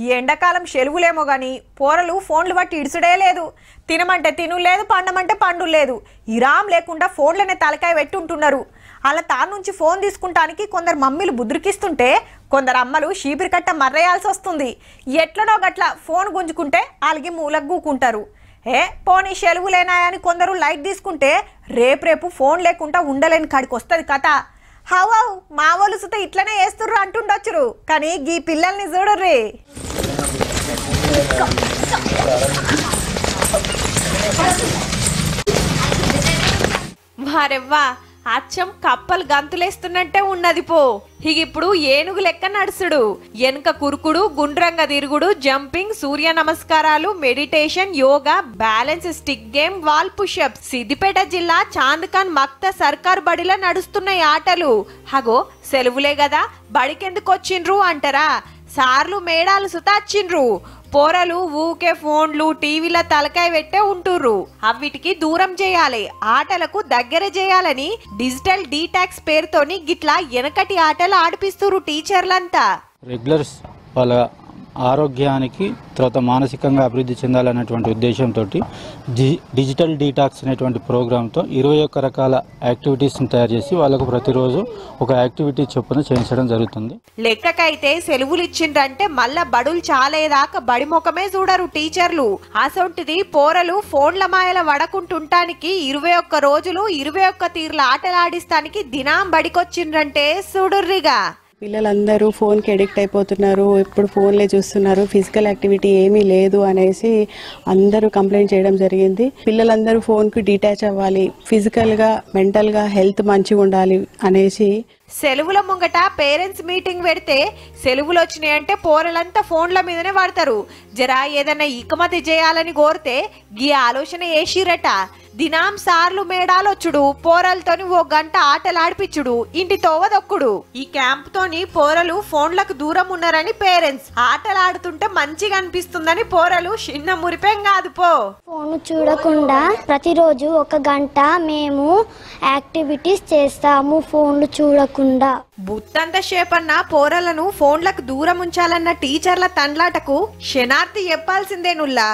ఈ ఎండాకాలం సెలవులేమో గాని పోరలు ఫోన్లు బట్టి ఇడుసుడే లేదు. తినమంటే తిను లేదు, పండమంటే పండు లేదు. ఇరాం లేకుండా ఫోన్లనే తలకాయ పెట్టి ఉంటున్నారు. అలా తాను నుంచి ఫోన్ తీసుకుంటానికి కొందరు మమ్మీలు బుద్రికిస్తుంటే కొందరు అమ్మలు షీపిరి కట్ట మర్రేయాల్సి వస్తుంది. ఎట్లనో గట్ల ఫోన్ గుంజుకుంటే అలిగి మూలకు గూకుంటారు. పోనీ సెలవులేనాయని కొందరు లైట్ తీసుకుంటే రేపు ఫోన్ లేకుండా ఉండలేని కాడికి వస్తుంది కథ. హవావు మా వాళ్ళు సుత ఇట్లనే వేస్తుర్రు అంటుండొచ్చురు, కానీ గీ పిల్లల్ని చూడర్రీ. వారెవ్వా అచ్చం కప్పలు గంతులేస్తున్నట్టే ఉన్నది పో. ఇప్పుడు ఏనుగు లెక్క నడుసుడు, వెనుక కురుకుడు, గుండ్రంగా తిరుగుడు, జంపింగ్, సూర్య నమస్కారాలు, meditation, yoga, balance, stick game, wall pushup. Siddipet జిల్లా చాంద్ఖాన్ మక్త సర్కార్ బడిలో నడుస్తున్నాయి ఆటలు. హగో సెలవులే కదా బడికెందుకు వచ్చిండ్రు అంటారా? సార్లు మేడాలు సుతాచ్చిండ్రు. పోరలు ఊకే ఫోన్లు టీవీల తలకాయ పెట్టే ఉంటుర్రు. అవిటికి దూరం చేయాలి, ఆటలకు దగ్గర చేయాలని డిజిటల్ డీటాక్స్ పేరుతోని గిట్లా వెనకటి ఆటలు ఆడిపిస్తురు టీచర్లంతా. రెగ్యులర్స్ వాళ్ళ ఆరోగ్యానికి తర్వాత మానసికంగా అభివృద్ధి చెందాలనేటువంటి ఉద్దేశంతో డిజిటల్ డీటాక్స్ అనేటువంటి ప్రోగ్రాంతో 21 రకాల యాక్టివిటీస్ని తయారు చేసి వాళ్ళకు ప్రతిరోజు ఒక యాక్టివిటీ చొప్పున చేయించడం జరుగుతుంది. లెక్కకైతే సెలవులు ఇచ్చిండ్రంటే మళ్ళా బడులు చాలేదాకా బడి ముఖమే చూడరు టీచర్లు. అసొంటిది పోరలు ఫోన్ల మాయల వడకుంటుంటానికి 21 రోజులు 21 తీర్ల ఆటలాడిస్తానికి దినాం బడికొచ్చిండ్రంటే చూడుర్రిగా. పిల్లలందరూ ఫోన్కి అడిక్ట్ అయిపోతున్నారు, ఇప్పుడు ఫోన్లే చూస్తున్నారు, ఫిజికల్ యాక్టివిటీ ఏమీ లేదు అనేసి అందరూ కంప్లైంట్ చేయడం జరిగింది. పిల్లలందరూ ఫోన్కి డిటాచ్ అవ్వాలి, ఫిజికల్గా మెంటల్గా హెల్త్ మంచిగా ఉండాలి అనేసి సెలవుల ముంగట పేరెంట్స్ మీటింగ్ పెడితే సెలవులు వచ్చినాయంటే పోరలంతా ఫోన్ల మీదనే వాడతారు. జరా ఏదైనా ఇకమతి చేయాలని కోరితే గీ ఆలోచన వేసిరట. దినాం సార్లు మేడాలొచ్చుడు, పోరలతోని 1 గంట ఆటలాడిపిచ్చుడు, ఇంటి తోవదొక్కుడు. ఈ క్యాంప్ తోని పోరలు ఫోన్లకు దూరం ఉన్నారని పేరెంట్స్, ఆటలాడుతుంటే మంచిగా అనిపిస్తుందని పోరలు చిన్న మురిపేం కాదు పో. ఫోన్ చూడకుండా ప్రతిరోజు 1 గంట మేము యాక్టివిటీస్ చేస్తాము ఫోన్లు చూడకుండా. బుత్తంత షేపన్న పోరలను ఫోన్లకు దూరం ఉంచాలన్న టీచర్ల తండ్లాటకు క్షణార్థి చెప్పాల్సిందేనుల్లా.